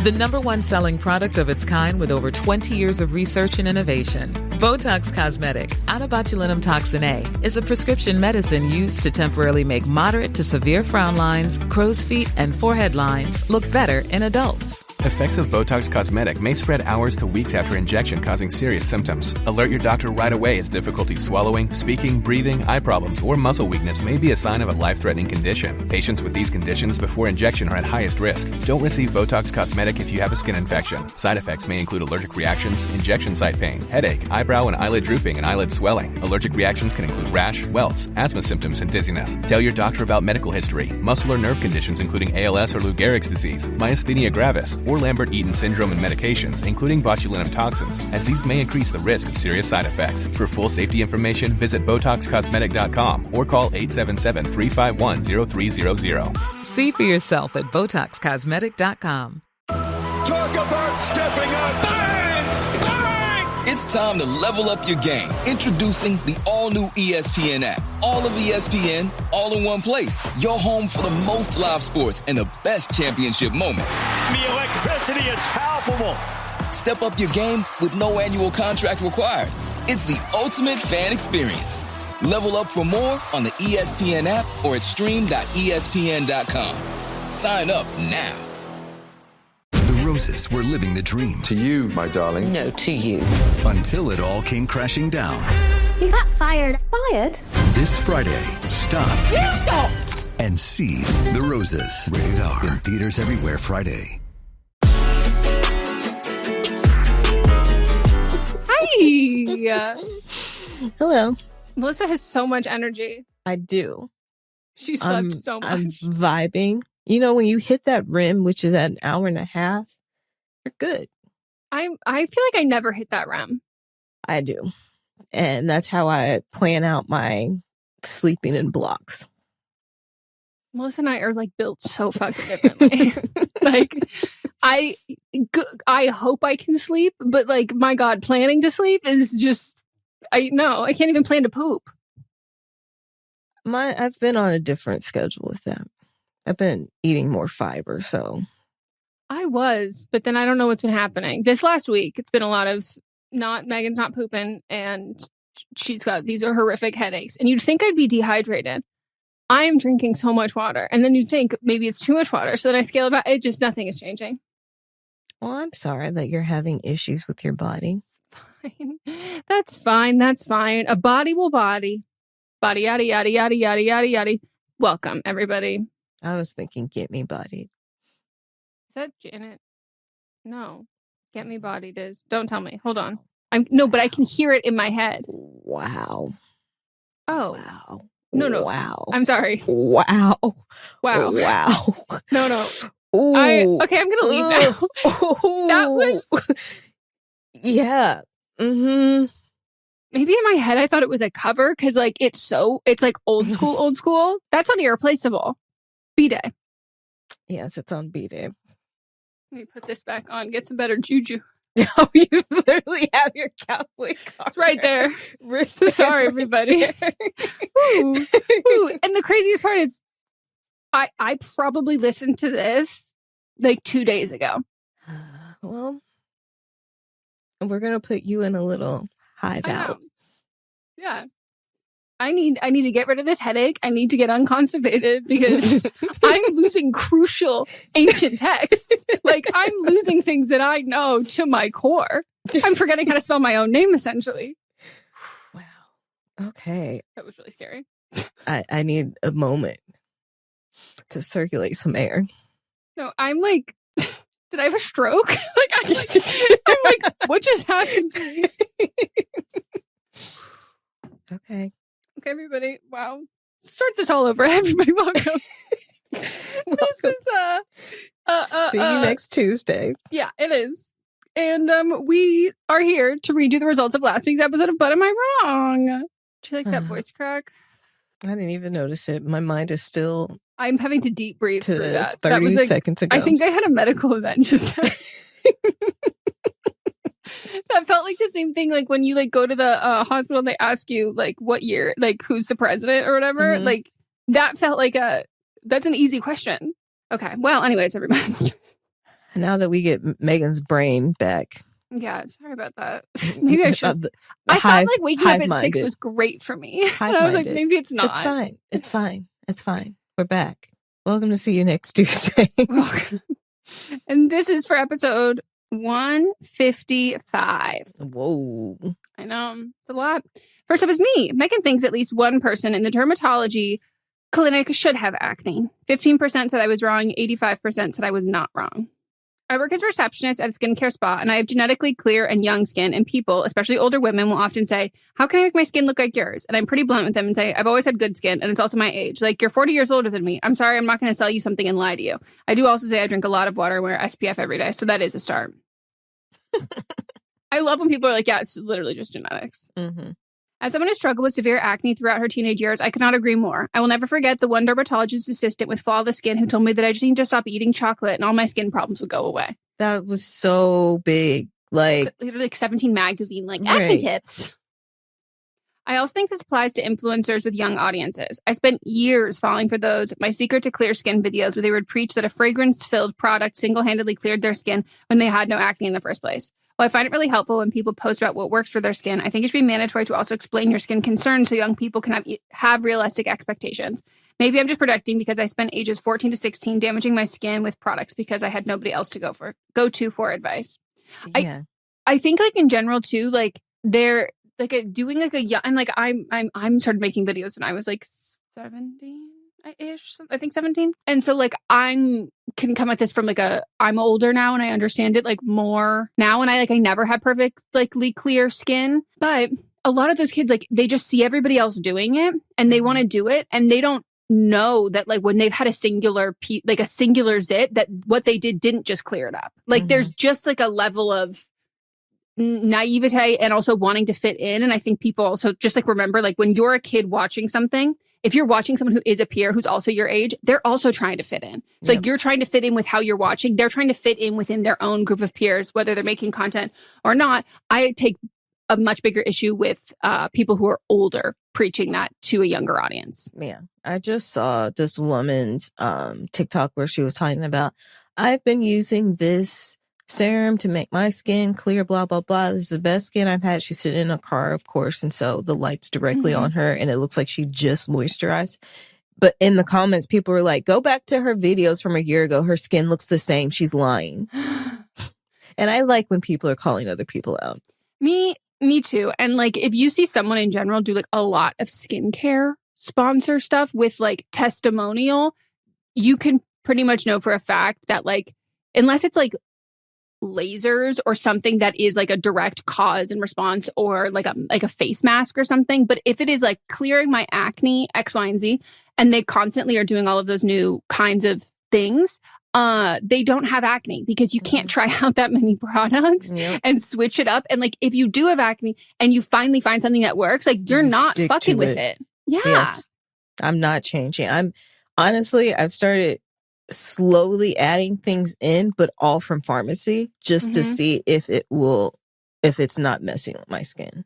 The #1 selling product of its kind with over 20 years of research and innovation. Botox Cosmetic, out of botulinum toxin A, is a prescription medicine used to temporarily make moderate to severe frown lines, crow's feet, and forehead lines look better in adults. Effects of Botox Cosmetic may spread hours to weeks after injection, causing serious symptoms. Alert your doctor right away as difficulty swallowing, speaking, breathing, eye problems, or muscle weakness may be a sign of a life-threatening condition. Patients with these conditions before injection are at highest risk. Don't receive Botox Cosmetic if you have a skin infection. Side effects may include allergic reactions, injection site pain, headache, eyebrow and eyelid drooping, and eyelid swelling. Allergic reactions can include rash, welts, asthma symptoms, and dizziness. Tell your doctor about medical history, muscle or nerve conditions including ALS or Lou Gehrig's disease, myasthenia gravis, or Lambert-Eaton syndrome, and medications, including botulinum toxins, as these may increase the risk of serious side effects. For full safety information, visit BotoxCosmetic.com or call 877-351-0300. See for yourself at BotoxCosmetic.com. Talk about stepping up. Bang! Bang! It's time to level up your game. Introducing the all-new ESPN app. All of ESPN, all in one place. Your home for the most live sports and the best championship moments. The electricity is palpable. Step up your game with no annual contract required. It's the ultimate fan experience. Level up for more on the ESPN app or at stream.espn.com. Sign up now. The Roses were living the dream. To you, my darling. No, to you. Until it all came crashing down. He got fired. Fired? This Friday, stop. You stop! And see The Roses. Rated R. In theaters everywhere Friday. Hi! Hello. Melissa has so much energy. I do. She slept so much. I'm vibing. You know, when you hit that rim, which is at an hour and a half, you're good. I feel like I never hit that rim. I do. And that's how I plan out my sleeping in blocks. Melissa and I are like built so fucking differently. Like, I hope I can sleep, but like, my God, planning to sleep is just, I can't even plan to poop. I've been on a different schedule with that. I've been eating more fiber, so. I was, but then I don't know what's been happening. This last week, it's been a lot of Megan's not pooping, and she's got these are horrific headaches. And you'd think I'd be dehydrated. I am drinking so much water. And then you'd think maybe it's too much water. So then I scale it back. It just, nothing is changing. Well, I'm sorry that you're having issues with your body. Fine. That's fine. That's fine. A body will body. Body, yada, yada, yada, yada, yada, yada. Welcome, everybody. I was thinking get me bodied. Is that Janet? No. Get me bodied is. Don't tell me. Hold on. But I can hear it in my head. Wow. Oh. Wow. No. Wow. I'm sorry. Wow. Wow. Wow. No. Ooh. Okay, I'm going to leave now. That was... Yeah. Mm-hmm. Maybe in my head I thought it was a cover because like it's like old school. That's on Irreplaceable. B-Day. Yes, it's on B-Day. Let me put this back on. Get some better juju. Oh, you literally have your cowboy car. It's right there. So sorry, everybody. Ooh. And the craziest part is I probably listened to this like 2 days ago. Well, we're going to put you in a little hive out. Yeah. I need to get rid of this headache. I need to get unconstipated because I'm losing crucial ancient texts. Like, I'm losing things that I know to my core. I'm forgetting how to spell my own name, essentially. Wow. Okay. That was really scary. I need a moment to circulate some air. No, I'm like, did I have a stroke? I'm like, what just happened to me? Okay. Okay, everybody. Wow. Start this all over. Everybody, welcome. This is see you next Tuesday. Yeah, it is. And we are here to read you the results of last week's episode of But Am I Wrong? Do you like that voice crack? I didn't even notice it. My mind is still... I'm having to deep breathe through that. 30 that was like, seconds ago. I think I had a medical event just then. That felt like the same thing, like when you like go to the hospital and they ask you like what year, like who's the president or whatever. Mm-hmm. Like that felt like that's an easy question. Okay. Well, anyways, everybody. Now that we get Megan's brain back. Yeah, sorry about that. Maybe I should. I thought like waking up at 6 was great for me. And I was like, maybe it's not. It's fine. It's fine. We're back. Welcome to See You Next Tuesday. And this is for episode 155. Whoa. I know. It's a lot. First up is me. Megan thinks at least one person in the dermatology clinic should have acne. 15% said I was wrong. 85% said I was not wrong. I work as a receptionist at a skincare spa, and I have genetically clear and young skin, and people, especially older women, will often say, how can I make my skin look like yours? And I'm pretty blunt with them and say, I've always had good skin, and it's also my age. Like, you're 40 years older than me. I'm sorry, I'm not going to sell you something and lie to you. I do also say I drink a lot of water and wear SPF every day, so that is a start. I love when people are like, yeah, it's literally just genetics. Mm-hmm. As someone who struggled with severe acne throughout her teenage years, I could not agree more. I will never forget the one dermatologist assistant with flawless skin who told me that I just need to stop eating chocolate and all my skin problems would go away. That was so big. Like 17 magazine, like acne tips. I also think this applies to influencers with young audiences. I spent years falling for those My Secret to Clear Skin videos where they would preach that a fragrance-filled product single-handedly cleared their skin when they had no acne in the first place. While I find it really helpful when people post about what works for their skin, I think it should be mandatory to also explain your skin concerns so young people can have realistic expectations. Maybe I'm just projecting because I spent ages 14 to 16 damaging my skin with products because I had nobody else to go to for advice. Yeah. I think like in general too, like they're like doing like a young, and like I'm started making videos when I was like 17-ish, I think 17. And so like can come at this from like I'm older now and I understand it like more now, and I never had perfectly clear skin, but a lot of those kids, like they just see everybody else doing it and they want to do it, and they don't know that like when they've had a singular zit, that what they didn't just clear it up. Like there's just like a level of naivete and also wanting to fit in. And I think people also just like remember, like when you're a kid watching something, if you're watching someone who is a peer who's also your age, they're also trying to fit in. So like you're trying to fit in with how you're watching. They're trying to fit in within their own group of peers, whether they're making content or not. I take a much bigger issue with people who are older preaching that to a younger audience. Yeah. I just saw this woman's TikTok where she was talking about, I've been using this serum to make my skin clear, blah, blah, blah. This is the best skin I've had. She's sitting in a car, of course. And so the light's directly on her and it looks like she just moisturized. But in the comments, people were like, go back to her videos from a year ago. Her skin looks the same. She's lying. And I like when people are calling other people out. Me too. And like, if you see someone in general do like a lot of skincare sponsor stuff with like testimonial, you can pretty much know for a fact that like, unless it's like lasers or something that is like a direct cause and response, or like a face mask or something. But if it is like clearing my acne, X, Y, and Z, and they constantly are doing all of those new kinds of things, they don't have acne because you can't try out that many products and switch it up. And like, if you do have acne and you finally find something that works, like you're not fucking with it. Yeah. Yes. I'm not changing. I've started slowly adding things in, but all from pharmacy just to see if it's not messing with my skin.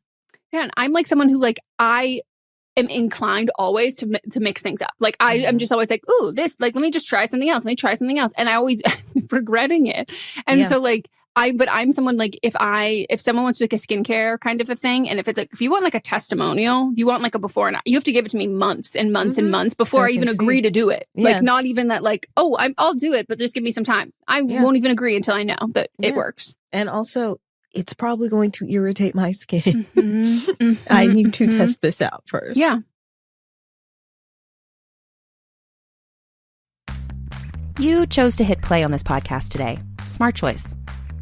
Yeah. And I'm like someone who like, I am inclined always to mix things up. Like I am just always like, ooh, this, like, let me just try something else. Let me try something else. And I always regretting it. And so like, I'm someone like, if someone wants to make a skincare kind of a thing, and if it's like, if you want like a testimonial, you want like a before and after, you have to give it to me months and months and months before I even agree to do it. Yeah. Like not even that like, oh, I'll do it, but just give me some time. I won't even agree until I know that it works. And also, it's probably going to irritate my skin. I need to test this out first. Yeah. You chose to hit play on this podcast today. Smart choice.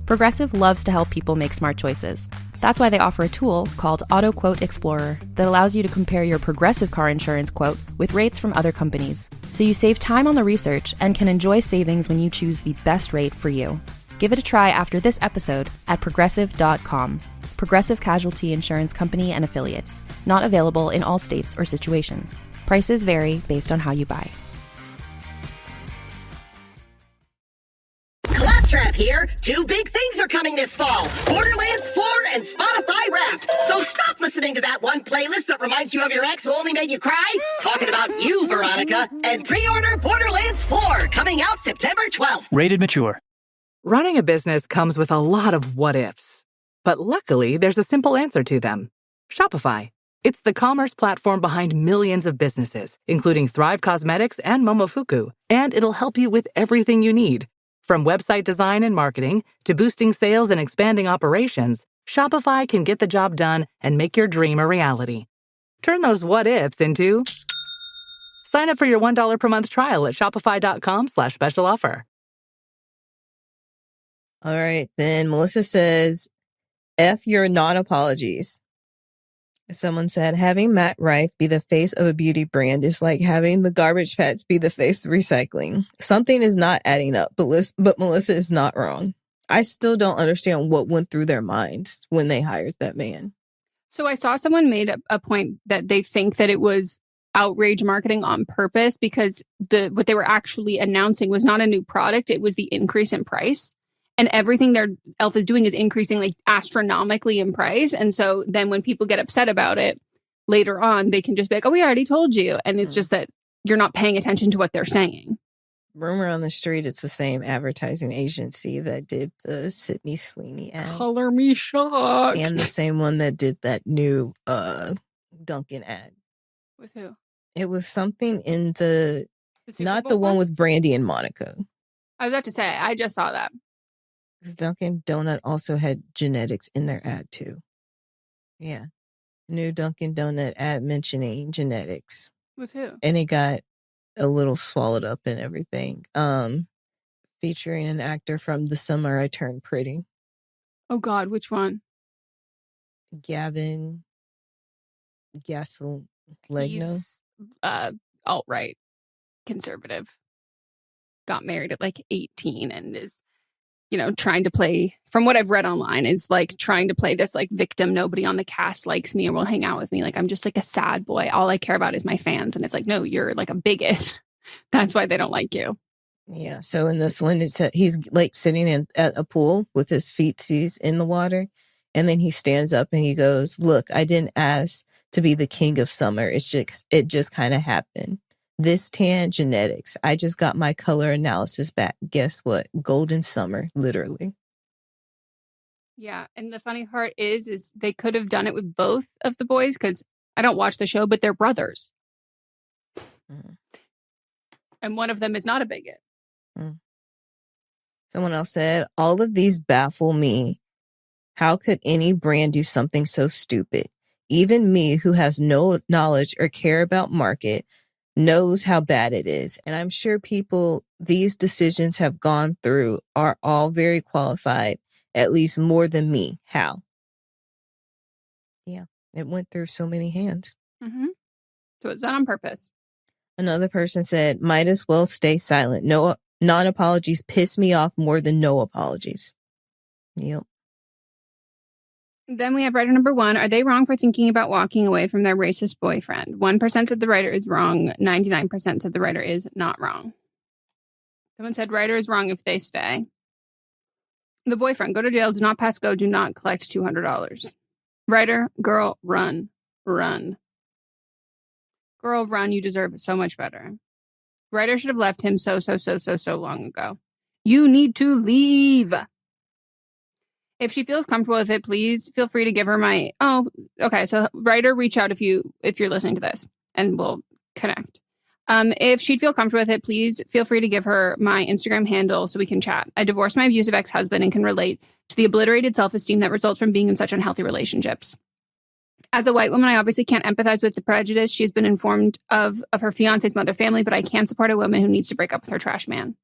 Progressive loves to help people make smart choices. That's why they offer a tool called Auto Quote Explorer that allows you to compare your Progressive car insurance quote with rates from other companies. So you save time on the research and can enjoy savings when you choose the best rate for you. Give it a try after this episode at Progressive.com. Progressive Casualty Insurance Company and Affiliates. Not available in all states or situations. Prices vary based on how you buy. Claptrap here. 2 big things are coming this fall. Borderlands 4 and Spotify Wrapped. So stop listening to that one playlist that reminds you of your ex who only made you cry. Talking about you, Veronica. And pre-order Borderlands 4, coming out September 12th. Rated mature. Running a business comes with a lot of what-ifs. But luckily, there's a simple answer to them. Shopify. It's the commerce platform behind millions of businesses, including Thrive Cosmetics and Momofuku, and it'll help you with everything you need. From website design and marketing to boosting sales and expanding operations, Shopify can get the job done and make your dream a reality. Turn those what-ifs into... Sign up for your $1 per month trial at shopify.com/special offer. All right, then Melissa says, F your non-apologies. Someone said, having Matt Rife be the face of a beauty brand is like having the Garbage Patch be the face of recycling. Something is not adding up, but Melissa is not wrong. I still don't understand what went through their minds when they hired that man. So I saw someone made a point that they think that it was outrage marketing on purpose because what they were actually announcing was not a new product. It was the increase in price. And everything their e.l.f. is doing is increasing like astronomically in price. And so then when people get upset about it later on, they can just be like, oh, we already told you. And it's just that you're not paying attention to what they're saying. Rumor on the street, it's the same advertising agency that did the Sydney Sweeney ad. Color me shocked. And the same one that did that new Dunkin' ad. With who? It was something in the not Bowl the one with Brandy and Monica. I was about to say, I just saw that. Dunkin' Donut also had genetics in their ad too. Yeah. New Dunkin' Donut ad mentioning genetics. With who? And it got a little swallowed up and everything. Featuring an actor from The Summer I Turned Pretty. Oh God, which one? Gavin Gasol Legno. He's alt-right conservative. Got married at like 18 and is, trying to play, from what I've read online, is like trying to play this like victim. Nobody on the cast likes me or will hang out with me. Like I'm just like a sad boy. All I care about is my fans. And it's like, no, you're like a bigot. That's why they don't like you. Yeah. So in this one, he's like sitting at a pool with his feetsies in the water. And then he stands up and he goes, look, I didn't ask to be the king of summer. It just kind of happened. This tan genetics. I just got my color analysis back. Guess what? Golden summer, literally. Yeah. And the funny part is they could have done it with both of the boys because I don't watch the show, but they're brothers. Mm. And one of them is not a bigot. Mm. Someone else said, all of these baffle me. How could any brand do something so stupid? Even me, who has no knowledge or care about market, knows how bad it is. And I'm sure people these decisions have gone through are all very qualified, at least more than me. How? Yeah, it went through so many hands. Mm-hmm. So it's done on purpose. Another person said, might as well stay silent. No non-apologies piss me off more than no apologies. Yep. Then we have writer number 1. Are they wrong for thinking about walking away from their racist boyfriend? 1% said the writer is wrong. 99% said the writer is not wrong. Someone said writer is wrong if they stay. The boyfriend, go to jail, do not pass go, do not collect $200. Writer, girl, run. Run. Girl, run, you deserve it so much better. Writer should have left him so long ago. You need to leave. If she feels comfortable with it, please feel free to give her my... Oh, okay. So writer, reach out if you're listening to this and we'll connect. If she'd feel comfortable with it, please feel free to give her my Instagram handle so we can chat. I divorced my abusive ex-husband and can relate to the obliterated self-esteem that results from being in such unhealthy relationships. As a white woman, I obviously can't empathize with the prejudice she's been informed of her fiance's mother family, but I can support a woman who needs to break up with her trash man.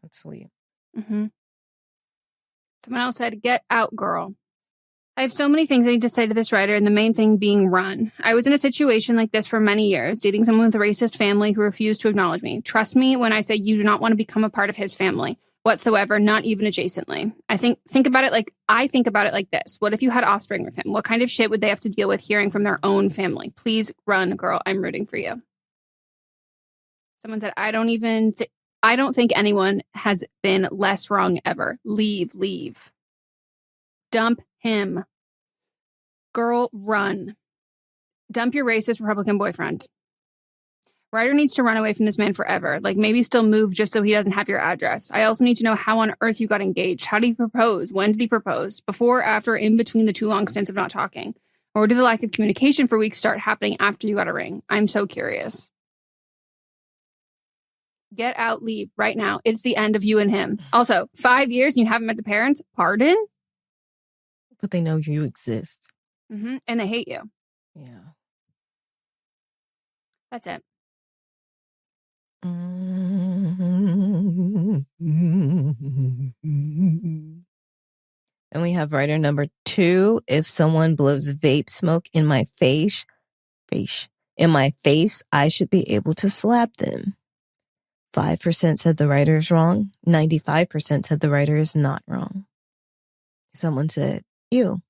That's sweet. Mm-hmm. Someone else said, get out, girl. I have so many things I need to say to this writer, and the main thing being run. I was in a situation like this for many years, dating someone with a racist family who refused to acknowledge me. Trust me when I say you do not want to become a part of his family whatsoever, not even adjacently. I think about it like this. What if you had offspring with him? What kind of shit would they have to deal with hearing from their own family? Please run, girl. I'm rooting for you. Someone said, I don't think anyone has been less wrong ever. Leave. Dump him. Girl, run. Dump your racist Republican boyfriend. Ryder needs to run away from this man forever. Like, maybe still move just so he doesn't have your address. I also need to know how on earth you got engaged. How did he propose? When did he propose? Before, after, in between the 2 long stints of not talking? Or did the lack of communication for weeks start happening after you got a ring? I'm so curious. Get out, leave right now. It's the end of you and him. Also, 5 years and you haven't met the parents? Pardon? But they know you exist. Mm-hmm. And they hate you. Yeah. That's it. And we have writer number 2. If someone blows vape smoke in my face, I should be able to slap them. 5% said the writer is wrong. 95% said the writer is not wrong. Someone said, ew.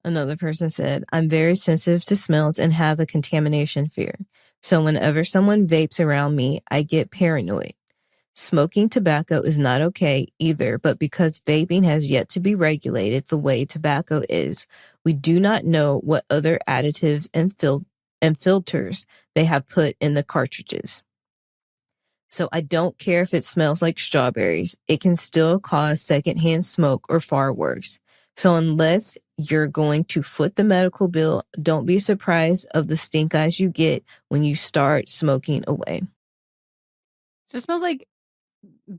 Another person said, I'm very sensitive to smells and have a contamination fear. So whenever someone vapes around me, I get paranoid. Smoking tobacco is not okay either, but because vaping has yet to be regulated the way tobacco is, we do not know what other additives and filters they have put in the cartridges. So I don't care if it smells like strawberries. It can still cause secondhand smoke or far worse. So unless you're going to foot the medical bill, don't be surprised of the stink eyes you get when you start smoking away. So it smells like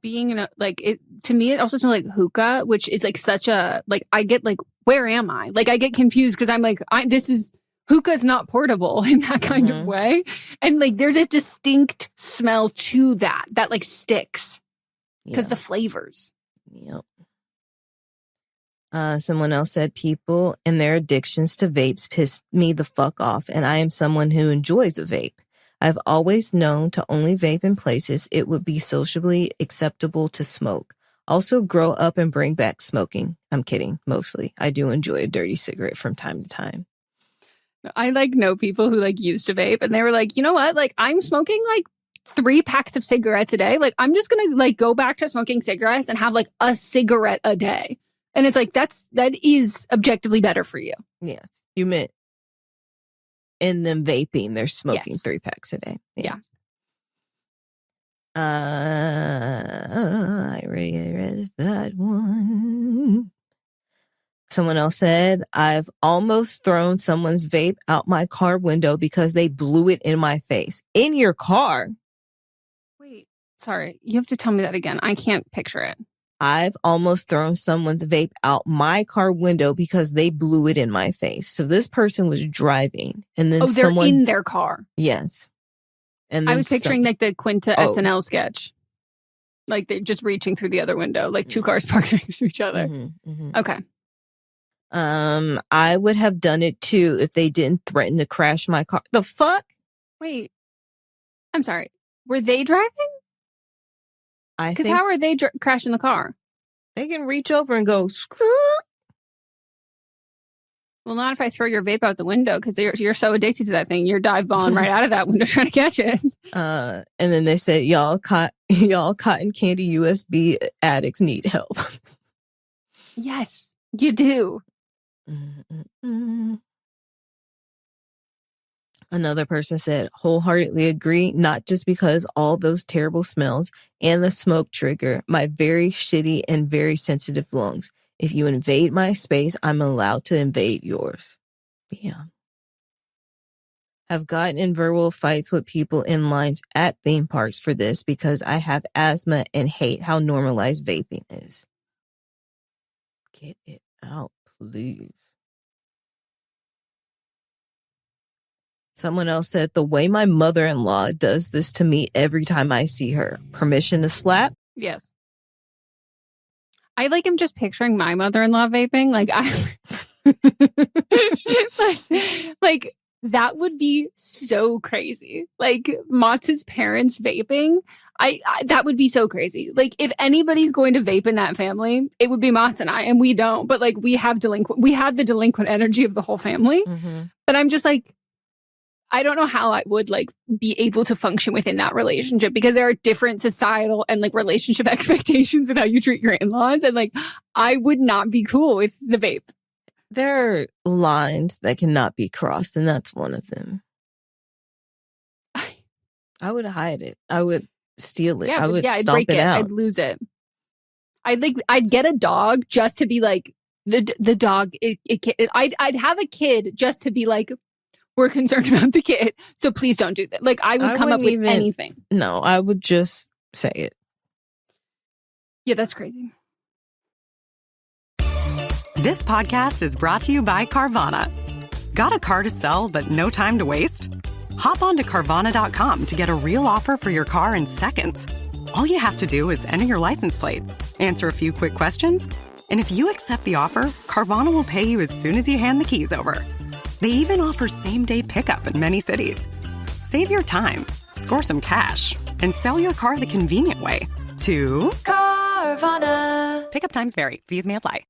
being in a, like, it, to me, it also smells like hookah, which is like such a, like, I get like, where am I? Like, I get confused because I'm like, hookah is not portable in that kind of way. And like, there's a distinct smell to that like sticks because the flavors. Yep. Someone else said people and their addictions to vapes piss me the fuck off, and I am someone who enjoys a vape. I've always known to only vape in places it would be socially acceptable to smoke. Also, grow up and bring back smoking. I'm kidding, mostly. I do enjoy a dirty cigarette from time to time. I like know people who like used to vape, and they were like, you know what? Like, I'm smoking like 3 packs of cigarettes a day. Like, I'm just gonna like go back to smoking cigarettes and have like a cigarette a day. And it's like, that is objectively better for you. Yes. You meant in them vaping, they're smoking 3 packs a day. Yeah. I already read that one. Someone else said, I've almost thrown someone's vape out my car window because they blew it in my face. In your car? Wait, sorry. You have to tell me that again. I can't picture it. I've almost thrown someone's vape out my car window because they blew it in my face. So this person was driving, and then they're in their car. Yes. And then I was picturing like the Quinta SNL sketch. Like they're just reaching through the other window, like 2 cars parked next to each other. Okay. I would have done it too if they didn't threaten to crash my car. The fuck? Wait. I'm sorry. Were they driving? Because how are they crashing the car? They can reach over and go, screw. Well, not if I throw your vape out the window, because you're so addicted to that thing. You're dive balling right out of that window trying to catch it. And then they said, y'all cotton candy USB addicts need help. Yes, you do. Another person said, wholeheartedly agree, not just because all those terrible smells and the smoke trigger my very shitty and very sensitive lungs. If you invade my space, I'm allowed to invade yours. Yeah. I've gotten in verbal fights with people in lines at theme parks for this because I have asthma and hate how normalized vaping is. Get it out, please. Someone else said, the way my mother-in-law does this to me every time I see her. Permission to slap? Yes. I am just picturing my mother-in-law vaping. Like that would be so crazy. Like Mott's parents vaping. That would be so crazy. Like if anybody's going to vape in that family, it would be Mott's and I, and we don't. But like we have the delinquent energy of the whole family. But I'm just like, I don't know how I would be able to function within that relationship, because there are different societal and relationship expectations with how you treat your in-laws. And I would not be cool with the vape. There are lines that cannot be crossed, and that's one of them. I would hide it. I would steal it. I would I'd stomp break it out. I'd lose it. I'd get a dog just to be like the dog. I'd have a kid just to be like, we're concerned about the kid, so please don't do that. Like I would come up with anything. No, I would just say it. Yeah, that's crazy. This podcast is brought to you by Carvana. Got a car to sell but no time to waste? Hop on to Carvana.com to get a real offer for your car in seconds. All you have to do is enter your license plate, answer a few quick questions, and if you accept the offer, Carvana will pay you as soon as you hand the keys over. They even offer same-day pickup in many cities. Save your time, score some cash, and sell your car the convenient way to Carvana. Pickup times vary. Fees may apply.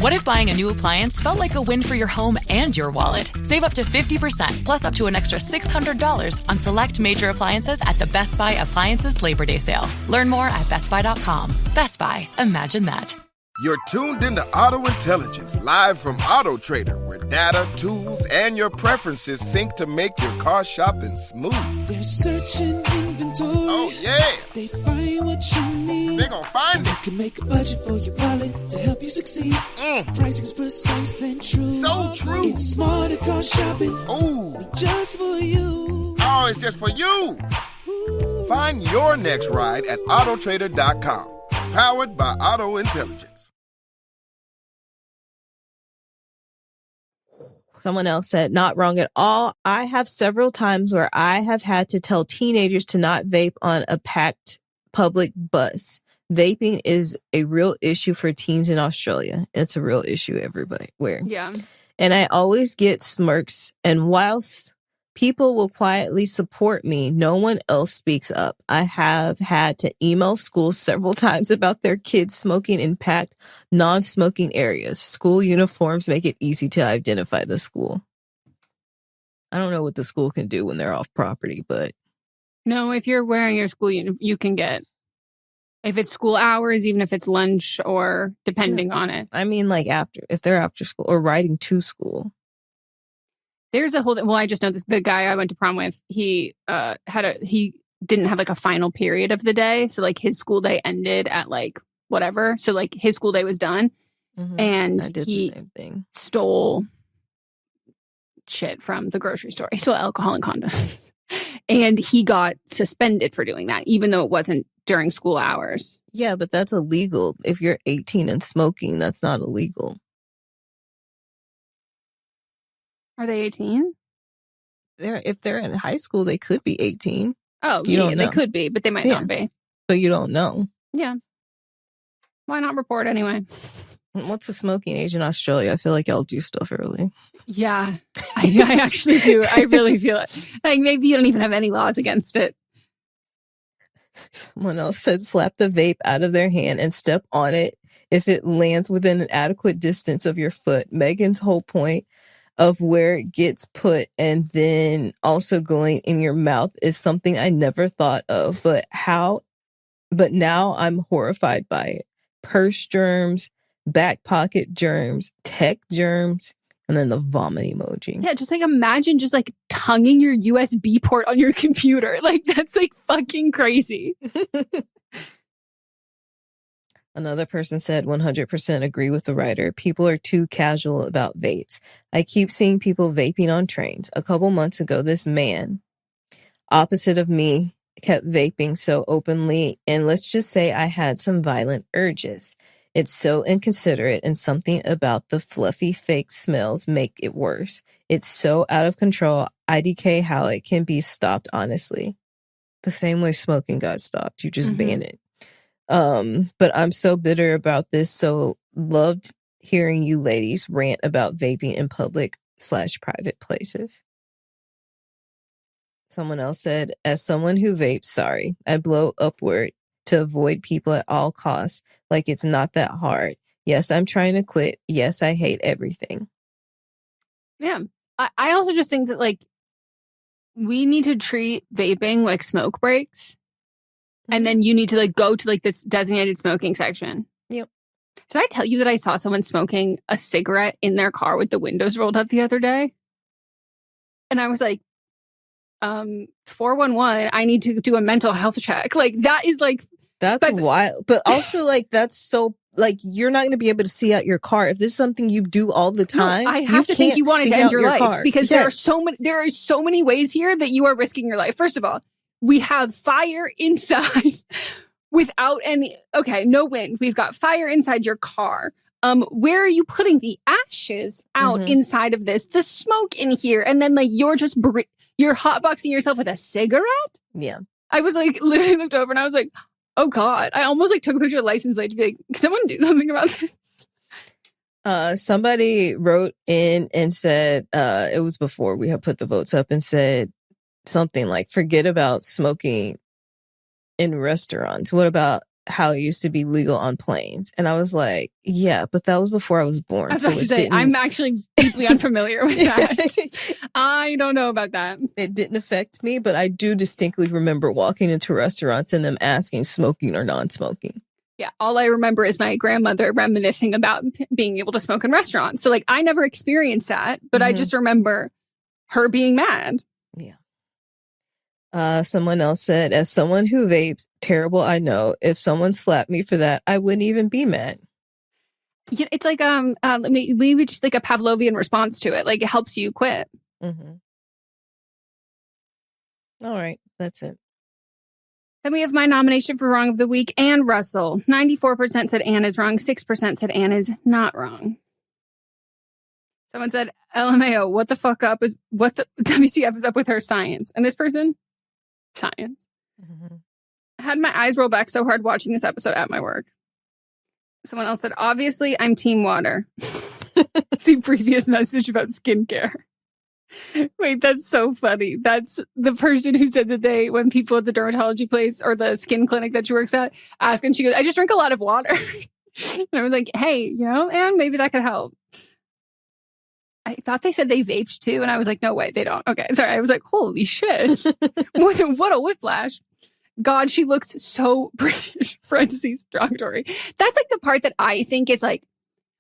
What if buying a new appliance felt like a win for your home and your wallet? Save up to 50% plus up to an extra $600 on select major appliances at the Best Buy Appliances Labor Day sale. Learn more at bestbuy.com. Best Buy. Imagine that. You're tuned into Auto Intelligence, live from Auto Trader, where data, tools, and your preferences sync to make your car shopping smooth. They're searching inventory. Oh, yeah. They find what you need. They're gonna find it. You can make a budget for your wallet to help you succeed. Pricing's precise and true. So true. It's smarter car shopping. Ooh. Just for you. Oh, it's just for you. Ooh. Find your next ride at autotrader.com. Powered by Auto Intelligence. Someone else said, not wrong at all. I have several times where I have had to tell teenagers to not vape on a packed public bus. Vaping is a real issue for teens in Australia. It's a real issue everywhere. Yeah. And I always get smirks. And whilst people will quietly support me, no one else speaks up. I have had to email schools several times about their kids smoking in packed, non-smoking areas. School uniforms make it easy to identify the school. I don't know what the school can do when they're off property, but... No, if you're wearing your school uniform, you can get... If it's school hours, even if it's lunch or depending on it. I mean, like if they're after school or riding to school. There's a whole thing. Well, I just know this. The guy I went to prom with, he didn't have like a final period of the day. So like his school day ended at like whatever. So like his school day was done. Mm-hmm. And I did he the same thing. Stole shit from the grocery store. He stole alcohol and condoms. And he got suspended for doing that, even though it wasn't during school hours. Yeah, but that's illegal. If you're 18 and smoking, that's not illegal. Are they 18? If they're in high school, they could be 18. Oh, yeah, they could be, but they might not be. But you don't know. Yeah. Why not report anyway? What's the smoking age in Australia? I feel like y'all do stuff early. Yeah, I actually do. I really feel it. Like maybe you don't even have any laws against it. Someone else said slap the vape out of their hand and step on it if it lands within an adequate distance of your foot. Megan's whole point of where it gets put and then also going in your mouth is something I never thought of. But now I'm horrified by it. Purse germs, back pocket germs, tech germs, and then the vomit emoji. Yeah, just like imagine just like tonguing your USB port on your computer. Like that's like fucking crazy. Another person said 100% agree with the writer. People are too casual about vapes. I keep seeing people vaping on trains. A couple months ago, this man, opposite of me, kept vaping so openly. And let's just say I had some violent urges. It's so inconsiderate, and something about the fluffy fake smells make it worse. It's so out of control. IDK how it can be stopped, honestly. The same way smoking got stopped. You just ban it. But I'm so bitter about this. So loved hearing you ladies rant about vaping in public/private places. Someone else said, as someone who vapes, sorry, I blow upward to avoid people at all costs. Like it's not that hard. Yes, I'm trying to quit. Yes, I hate everything. Yeah. I also just think that like we need to treat vaping like smoke breaks. And then you need to like go to like this designated smoking section. Yep. Did I tell you that I saw someone smoking a cigarette in their car with the windows rolled up the other day? And I was like, 411, I need to do a mental health check. Like, that is like... That's wild. But also, like, that's so... Like, you're not going to be able to see out your car. If this is something you do all the time, no, I have to think you wanted to end your life. Car. Because there are so many ways here that you are risking your life. First of all, we have fire inside without any... Okay, no wind. We've got fire inside your car. Where are you putting the ashes out inside of this? The smoke in here. And then, like, you're just... You're hotboxing yourself with a cigarette? Yeah. I was like, literally looked over and I was like, oh God. I almost like took a picture of the license plate to be like, can someone do something about this? Somebody wrote in and said, it was before we had put the votes up, and said something like, forget about smoking in restaurants. What about how it used to be legal on planes? And I was like, yeah, but that was before I was born. I was about to say, I'm actually deeply unfamiliar with that. I don't know about that. It didn't affect me, but I do distinctly remember walking into restaurants and them asking smoking or non-smoking. Yeah, all I remember is my grandmother reminiscing about being able to smoke in restaurants. So, like, I never experienced that, but I just remember her being mad. Yeah. Someone else said, as someone who vapes, terrible, I know. If someone slapped me for that, I wouldn't even be mad. Yeah, it's like maybe just like a Pavlovian response to it. Like, it helps you quit. Mm-hmm. All right, that's it. Then we have my nomination for Wrong of the Week, Ann Russell. 94% said Ann is wrong. 6% said Ann is not wrong. Someone said, LMAO, what the WTF is up with her science? And this person, science. Mm-hmm. I had my eyes roll back so hard watching this episode at my work. Someone else said, obviously, I'm team water. See previous message about skincare. Wait, that's so funny. That's the person who said that when people at the dermatology place or the skin clinic that she works at ask, and she goes, I just drink a lot of water. And I was like, hey, and maybe that could help. I thought they said they vaped too. And I was like, no way, they don't. Okay, sorry. I was like, holy shit. What a whiplash. God, she looks so British. Parentheses, derogatory. That's like the part that I think is like,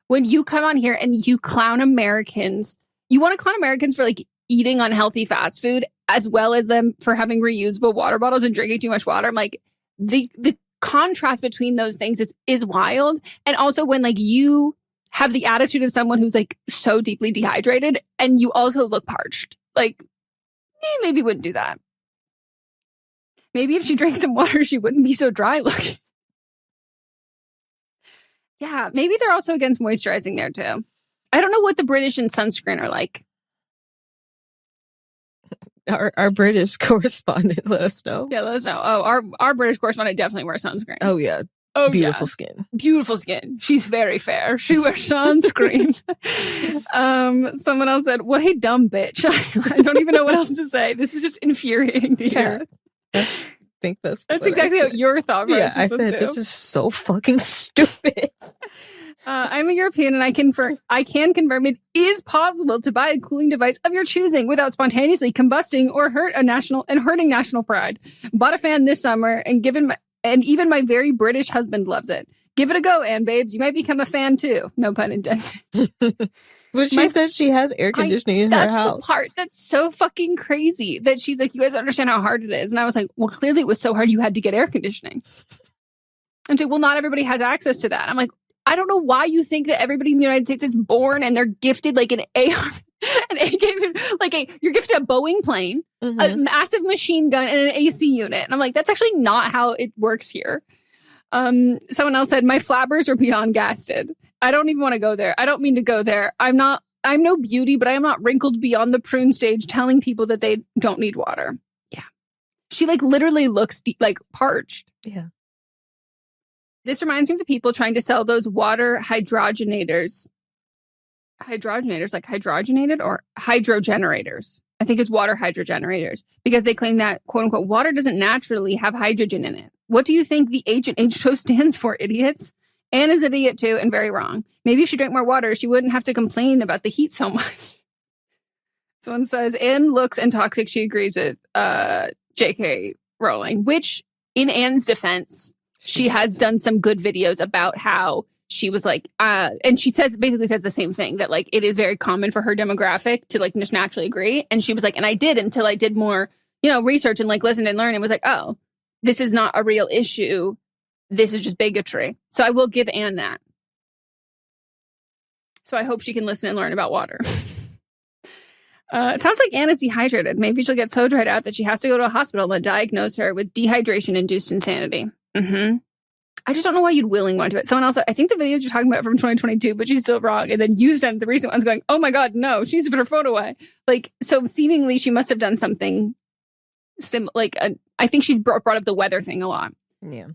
when you come on here and you clown Americans, you want to clown Americans for like eating unhealthy fast food as well as them for having reusable water bottles and drinking too much water. I'm like, the contrast between those things is wild. And also when like you have the attitude of someone who's like so deeply dehydrated and you also look parched. Like, maybe wouldn't do that. Maybe if she drank some water, she wouldn't be so dry looking. Yeah, maybe they're also against moisturizing there too. I don't know what the British in sunscreen are like. Our British correspondent, let us know. Yeah, let us know. Oh, our British correspondent definitely wears sunscreen. Oh, yeah. Oh, beautiful skin. Beautiful skin. She's very fair. She wears sunscreen. Someone else said, what a dumb bitch. I don't even know what else to say. This is just infuriating to hear. I think that's exactly what your thought process I said, this is so fucking stupid. I'm a European and I can confirm it is possible to buy a cooling device of your choosing without spontaneously combusting or hurting national pride. Bought a fan this summer and even my very British husband loves it. Give it a go, Ann Babes. You might become a fan too. No pun intended. But she says she has air conditioning in her house. That's the part that's so fucking crazy that she's like, you guys don't understand how hard it is. And I was like, well, clearly it was so hard you had to get air conditioning. And she's like, well, not everybody has access to that. I'm like, I don't know why you think that everybody in the United States is born and they're gifted like you're gifted a Boeing plane, a massive machine gun, and an AC unit. And I'm like, that's actually not how it works here. Someone else said, my flabbers are beyond gasted. I don't even want to go there. I don't mean to go there. I'm no beauty, but I am not wrinkled beyond the prune stage telling people that they don't need water. Yeah. She like literally looks like parched. Yeah. This reminds me of the people trying to sell those water hydrogenators. Hydrogenators, like hydrogenated or hydrogenerators. I think it's water hydrogenerators because they claim that, quote unquote, water doesn't naturally have hydrogen in it. What do you think the H in H2O stands for, idiots? Anne is an idiot too and very wrong. Maybe if she drank more water, she wouldn't have to complain about the heat so much. Someone says, Anne looks and toxic. She agrees with J.K. Rowling, which in Anne's defense, she has done some good videos about how she was like, and she basically says the same thing, that like it is very common for her demographic to like just naturally agree. And she was like, and I did until I did more, research and like listen and learn. And was like, oh, this is not a real issue. This is just bigotry. So I will give Anne that. So I hope she can listen and learn about water. It sounds like Anne is dehydrated. Maybe she'll get so dried out that she has to go to a hospital and diagnose her with dehydration-induced insanity. Mm-hmm. I just don't know why you'd willingly want to do it. Someone else said, I think the videos you're talking about are from 2022, but she's still wrong. And then you sent the recent ones going, oh my God, no, she needs to put her phone away. Like, so seemingly she must have done something I think she's brought up the weather thing a lot. Yeah.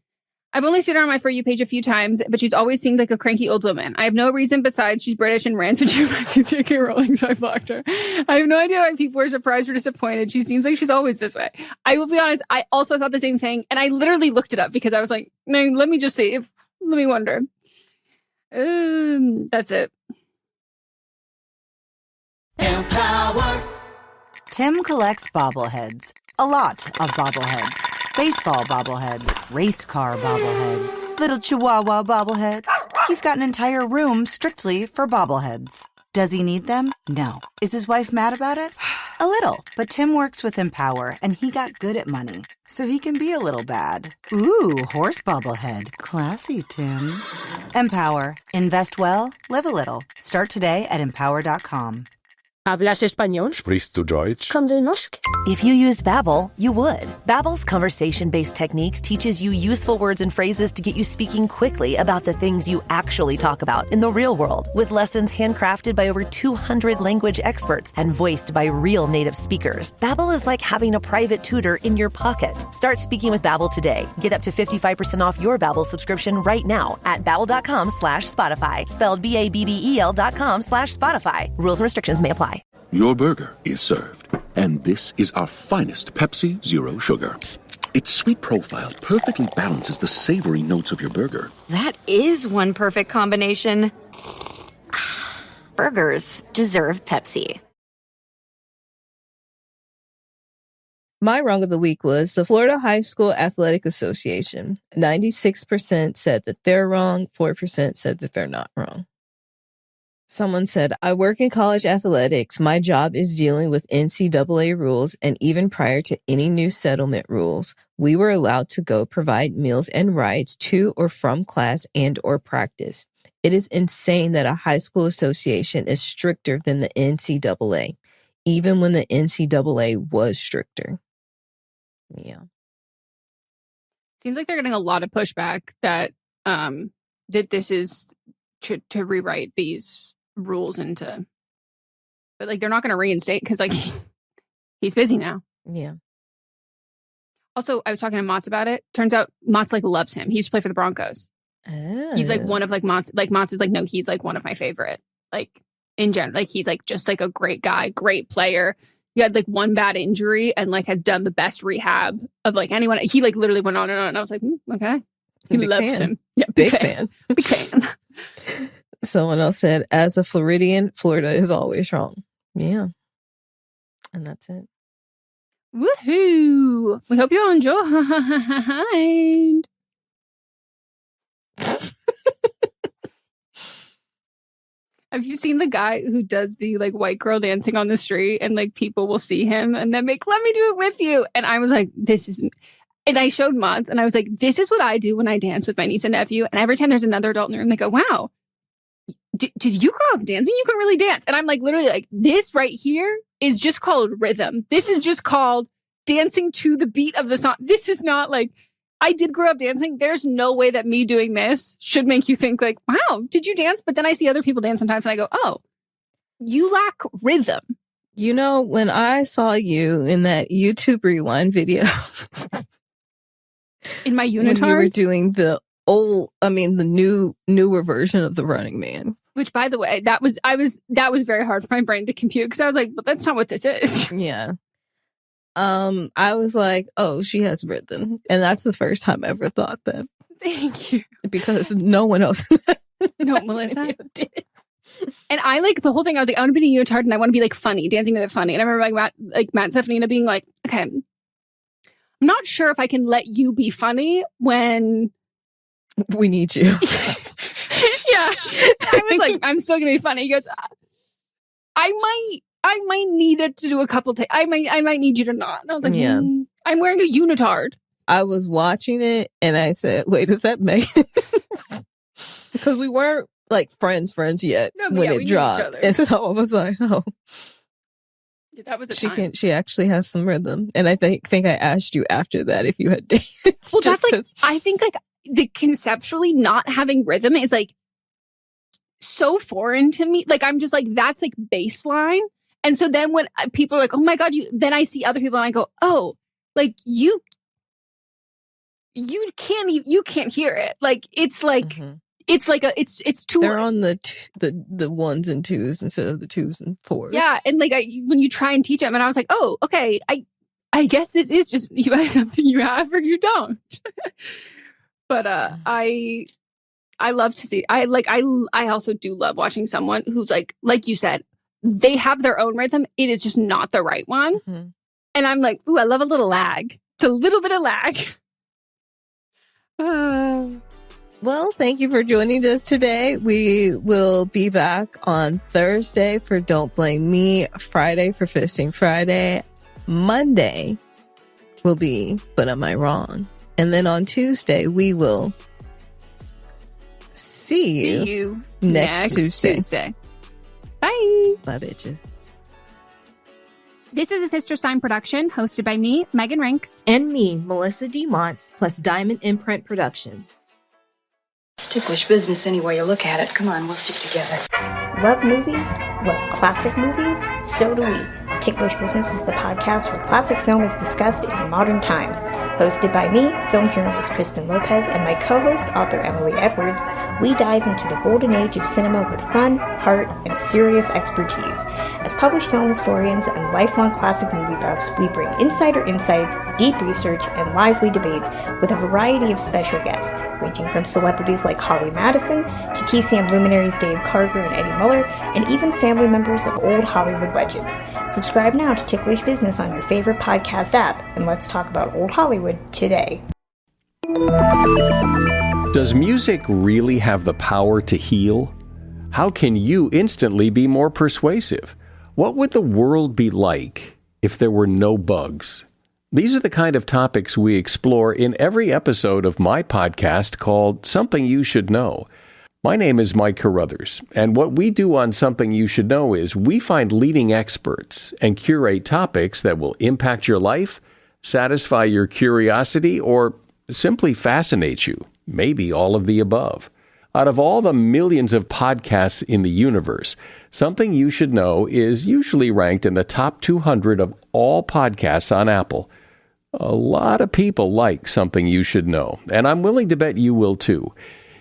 I've only seen her on my For You page a few times, but she's always seemed like a cranky old woman. I have no reason besides she's British and rants when she reminds me of J.K. Rowling, so I blocked her. I have no idea why people are surprised or disappointed. She seems like she's always this way. I will be honest, I also thought the same thing, and I literally looked it up because I was like, no, let me just see. Let me wonder. That's it. Empower. Tim collects bobbleheads. A lot of bobbleheads. Baseball bobbleheads, race car bobbleheads, little chihuahua bobbleheads. He's got an entire room strictly for bobbleheads. Does he need them? No. Is his wife mad about it? A little. But Tim works with Empower, and he got good at money, so he can be a little bad. Ooh, horse bobblehead. Classy, Tim. Empower. Invest well, live a little. Start today at empower.com. ¿Hablas español? Sprichst du Deutsch? Kann du Norsk? If you used Babbel, you would. Babbel's conversation-based techniques teaches you useful words and phrases to get you speaking quickly about the things you actually talk about in the real world, with lessons handcrafted by over 200 language experts and voiced by real native speakers. Babbel is like having a private tutor in your pocket. Start speaking with Babbel today. Get up to 55% off your Babbel subscription right now at babbel.com/Spotify. Spelled BABBEL.com/Spotify. Rules and restrictions may apply. Your burger is served, and this is our finest Pepsi Zero Sugar. Its sweet profile perfectly balances the savory notes of your burger. That is one perfect combination. Burgers deserve Pepsi. My wrong of the week was the Florida High School Athletic Association. 96% said that they're wrong, 4% said that they're not wrong. Someone said, I work in college athletics. My job is dealing with NCAA rules, and even prior to any new settlement rules, we were allowed to go provide meals and rides to or from class and or practice. It is insane that a high school association is stricter than the NCAA, even when the NCAA was stricter. Yeah. Seems like they're getting a lot of pushback that that this is to rewrite these rules into, but like they're not going to reinstate because like he's busy now. Yeah. Also, I was talking to Mott's about it. Turns out Mott's like loves him. He used to play for the Broncos. Oh. He's like one of like Mott's is like, no, he's like one of my favorite, like in general, like he's like just like a great guy, great player. He had like one bad injury and like has done the best rehab of like anyone. He like literally went on and on. And I was like, okay. He loves him. Yeah, big fan. Big fan. Someone else said, as a Floridian, Florida is always wrong. Yeah. And that's it. Woohoo! We hope you all enjoyed. Have you seen the guy who does the like white girl dancing on the street and like people will see him and then make, let me do it with you. And I was like, this is... And I showed Mods and I was like, this is what I do when I dance with my niece and nephew. And every time there's another adult in the room, they go, wow, did you grow up dancing? You can really dance. And I'm like, literally like, this right here is just called rhythm. This is just called dancing to the beat of the song. This is not like, I did grow up dancing. There's no way that me doing this should make you think like, wow, did you dance? But then I see other people dance sometimes and I go, oh, you lack rhythm. You know, when I saw you in that YouTube Rewind video... In my unitard? When you were doing the newer version of the Running Man. Which, by the way, that was very hard for my brain to compute because I was like, but that's not what this is. Yeah. I was like, oh, she has rhythm. And that's the first time I ever thought that. Thank you. Because no one else No, Melissa did. And I like the whole thing. I was like, I want to be a unitard and I want to be like funny, dancing to the funny. And I remember Matt and Stephanina being like, okay, I'm not sure if I can let you be funny when we need you. Yeah. I was like, I'm still going to be funny. He goes, I might need it to do a couple takes. I might need you to not. And I was like, I'm wearing a unitard. I was watching it and I said, wait, is that Meghan? Because we weren't like friends yet when it dropped. And so I was like, oh. Yeah, that was a time. She actually has some rhythm. And I think I asked you after that if you had dates. Well, that's like, I think like the conceptually not having rhythm is like so foreign to me. Like, I'm just like, that's like baseline. And so then when people are like, oh my God, then I see other people and I go, oh, like you can't hear it. Like, it's like, it's like it's two. They're on the ones and twos instead of the twos and fours. Yeah. And like, when you try and teach them, and I was like, oh, okay. I guess it is just you have something you have or you don't. But I love to see. I also do love watching someone who's like you said, they have their own rhythm. It is just not the right one. Mm-hmm. And I'm like, ooh, I love a little lag. It's a little bit of lag. Well, thank you for joining us today. We will be back on Thursday for Don't Blame Me, Friday for Fisting Friday, Monday will be But Am I Wrong? And then on Tuesday, we will see you next Tuesday. Bye. Bye, bitches. This is a Sister Sign production hosted by me, Megan Rinks. And me, Melissa D. Montz, plus Diamond Imprint Productions. It's ticklish business any way you look at it. Come on, we'll stick together. Love movies? Love classic movies? So do we. Ticklish Business is the podcast where classic film is discussed in modern times. Hosted by me, film journalist Kristen Lopez, and my co-host, author Emily Edwards, we dive into the golden age of cinema with fun, heart, and serious expertise. As published film historians and lifelong classic movie buffs, we bring insider insights, deep research, and lively debates with a variety of special guests, ranging from celebrities like Holly Madison to TCM luminaries Dave Karger and Eddie Muller, and even family members of old Hollywood legends. Subscribe now to Ticklish Business on your favorite podcast app, and let's talk about old Hollywood today. Does music really have the power to heal? How can you instantly be more persuasive? What would the world be like if there were no bugs? These are the kind of topics we explore in every episode of my podcast called Something You Should Know. My name is Mike Carruthers, and what we do on Something You Should Know is we find leading experts and curate topics that will impact your life, satisfy your curiosity, or simply fascinate you. Maybe all of the above. Out of all the millions of podcasts in the universe, Something You Should Know is usually ranked in the top 200 of all podcasts on Apple. A lot of people like Something You Should Know, and I'm willing to bet you will too.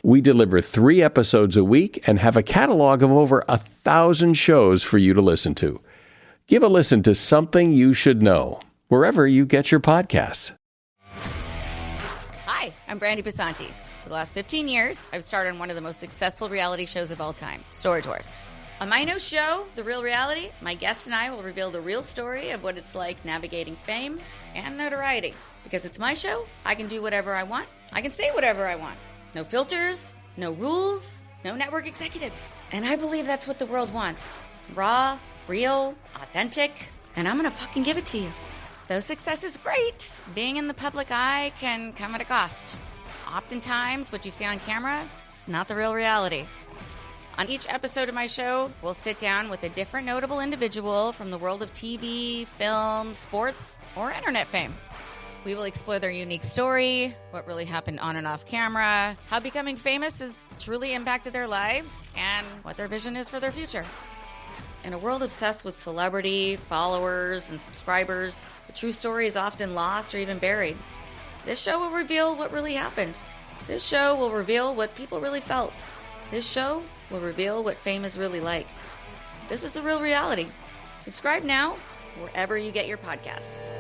We deliver 3 episodes a week and have a catalog of over 1,000 shows for you to listen to. Give a listen to Something You Should Know, wherever you get your podcasts. Hi, I'm Brandy Basanti. For the last 15 years, I've starred on one of the most successful reality shows of all time, Story Tours. On my new show, The Real Reality, my guest and I will reveal the real story of what it's like navigating fame and notoriety. Because it's my show, I can do whatever I want. I can say whatever I want. No filters, no rules, no network executives. And I believe that's what the world wants. Raw, real, authentic, and I'm gonna fucking give it to you. Though success is great, being in the public eye can come at a cost. Oftentimes, what you see on camera is not the real reality. On each episode of my show, we'll sit down with a different notable individual from the world of TV, film, sports, or internet fame. We will explore their unique story, what really happened on and off camera, how becoming famous has truly impacted their lives, and what their vision is for their future. In a world obsessed with celebrity, followers, and subscribers, the true story is often lost or even buried. This show will reveal what really happened. This show will reveal what people really felt. This show will reveal what fame is really like. This is The Real Reality. Subscribe now, wherever you get your podcasts.